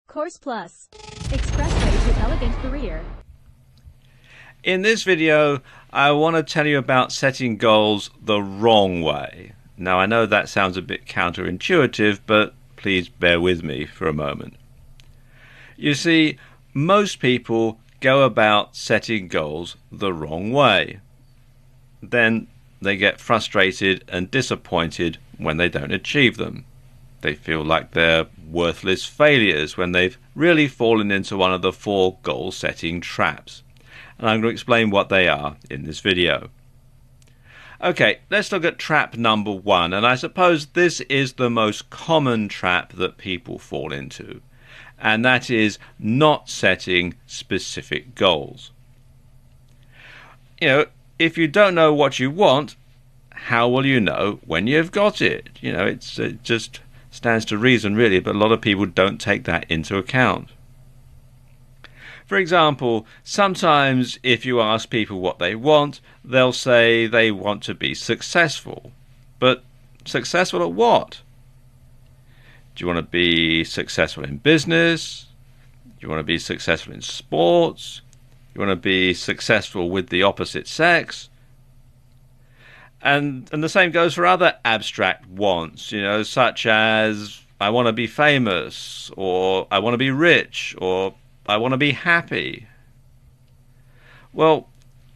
Course Plus. Expressway to Elegant Career. In this video, I want to tell you about setting goals the wrong way. Now, I know that sounds a bit counterintuitive, but please bear with me for a moment. You see, most people go about setting goals the wrong way. Then they get frustrated and disappointed when they don't achieve them. They feel like they're worthless failures when they've really fallen into one of the 4 goal-setting traps. And I'm going to explain what they are in this video. Okay, let's look at trap number 1, and I suppose this is the most common trap that people fall into, and that is not setting specific goals. If you don't know what you want, how will you know when you've got it? It just stands to reason, really, but a lot of people don't take that into account. For example, sometimes if you ask people what they want, they'll say they want to be successful. But successful at what? Do you want to be successful in business? Do you want to be successful in sports? Do you want to be successful with the opposite sex? And the same goes for other abstract wants, such as I want to be famous, or I want to be rich, or I want to be happy. Well,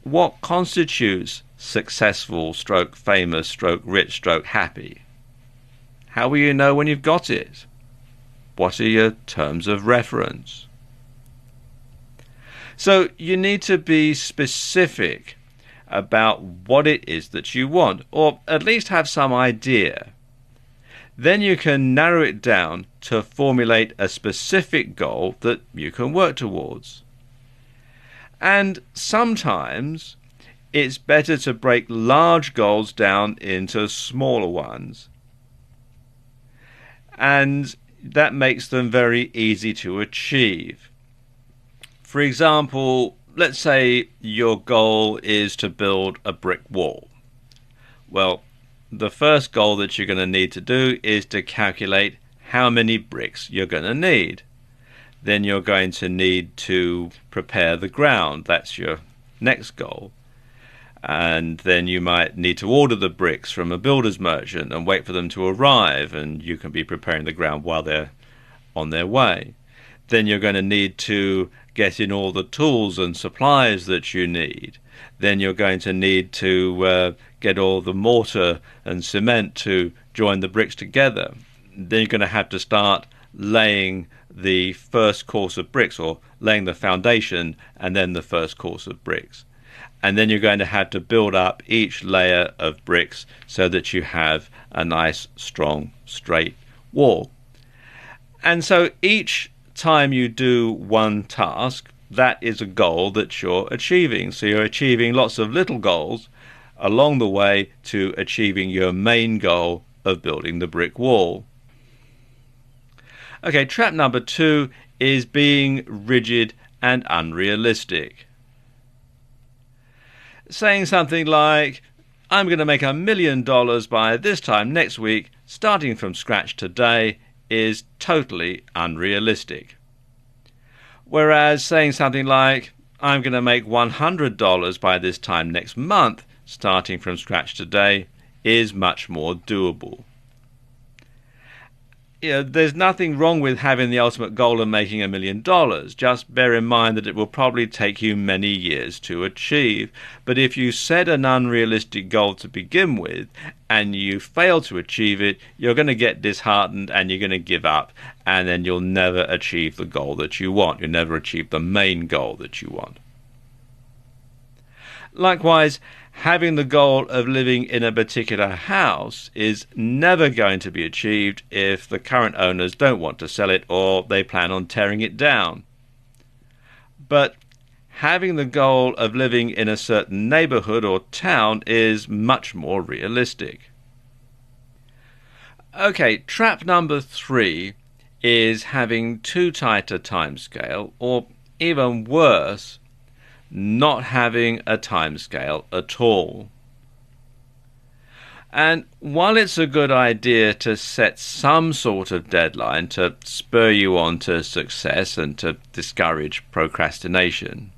what constitutes successful, stroke famous, stroke rich, stroke happy? How will you know when you've got it? What are your terms of reference? So you need to be specific about what it is that you want, or at least have some idea. Then you can narrow it down to formulate a specific goal that you can work towards. And sometimes it's better to break large goals down into smaller ones. And that makes them very easy to achieve. For example, let's say your goal is to build a brick wall. Well, the first goal that you're going to need to do is to calculate how many bricks you're going to need. Then you're going to need to prepare the ground. That's your next goal. And then you might need to order the bricks from a builder's merchant and wait for them to arrive, and you can be preparing the ground while they're on their way. Then you're going to need to get in all the tools and supplies that you need. Then you're going to need to get all the mortar and cement to join the bricks together. Then you're going to have to start laying the first course of bricks, or laying the foundation and then the first course of bricks. And then you're going to have to build up each layer of bricks so that you have a nice, strong, straight wall. And so each time you do one task, that is a goal that you're achieving. So you're achieving lots of little goals along the way to achieving your main goal of building the brick wall. Okay, trap number 2 is being rigid and unrealistic. Saying something like, I'm going to make $1 million by this time next week, starting from scratch today, is totally unrealistic. Whereas saying something like, I'm going to make $100 by this time next month, starting from scratch today, is much more doable. There's nothing wrong with having the ultimate goal of making $1 million. Just bear in mind that it will probably take you many years to achieve. But if you set an unrealistic goal to begin with and you fail to achieve it, you're going to get disheartened and you're going to give up, and then you'll never achieve the goal that you want. You'll never achieve the main goal that you want. Likewise, having the goal of living in a particular house is never going to be achieved if the current owners don't want to sell it or they plan on tearing it down. But having the goal of living in a certain neighborhood or town is much more realistic. Okay, trap number 3 is having too tight a timescale, or even worse, not having a timescale at all. And while it's a good idea to set some sort of deadline to spur you on to success and to discourage procrastination,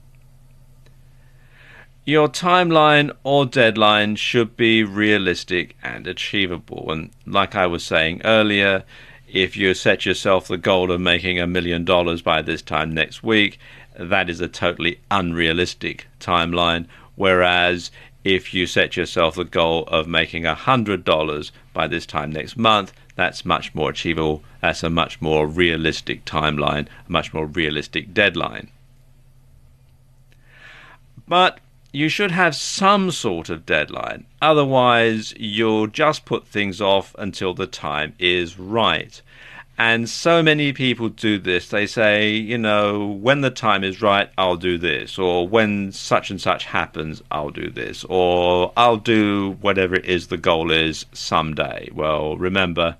your timeline or deadline should be realistic and achievable. And like I was saying earlier, if you set yourself the goal of making $1 million by this time next week, that is a totally unrealistic timeline. Whereas if you set yourself the goal of making $100 by this time next month, that's much more achievable. That's a much more realistic timeline, a much more realistic deadline. But you should have some sort of deadline. Otherwise, you'll just put things off until the time is right. And so many people do this. They say, when the time is right, I'll do this. Or when such and such happens, I'll do this. Or I'll do whatever it is the goal is someday. Well, remember,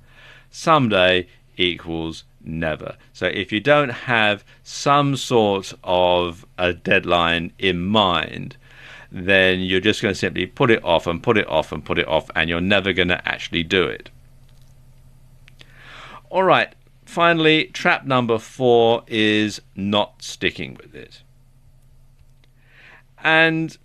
someday equals never. So if you don't have some sort of a deadline in mind, then you're just going to simply put it off and put it off and put it off, and you're never going to actually do it. All right, finally, trap number 4 is not sticking with it. And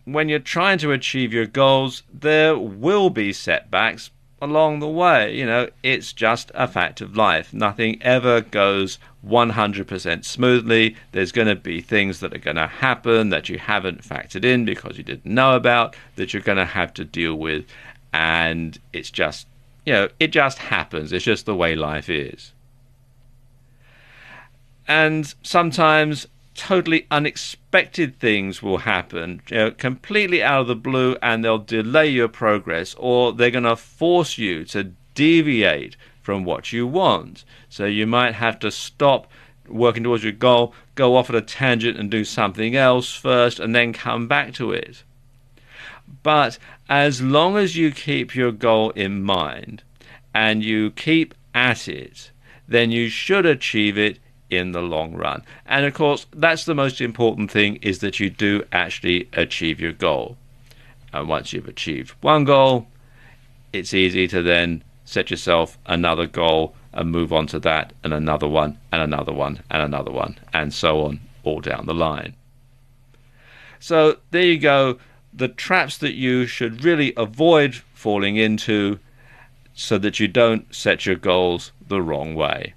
when you're trying to achieve your goals, there will be setbacks along the way. It's just a fact of life. Nothing ever goes 100% smoothly. There's going to be things that are going to happen that you haven't factored in because you didn't know about, that you're going to have to deal with. And it's just, it just happens. It's just the way life is. And sometimes totally unexpected things will happen, completely out of the blue, and they'll delay your progress, or they're going to force you to deviate from what you want. So you might have to stop working towards your goal, go off at a tangent and do something else first, and then come back to it. But as long as you keep your goal in mind and you keep at it, then you should achieve it in the long run. And of course, that's the most important thing, is that you do actually achieve your goal. And once you've achieved one goal, it's easy to then set yourself another goal and move on to that, and another one, and another one, and another one, and so on, all down the line. So there you go, the traps that you should really avoid falling into so that you don't set your goals the wrong way.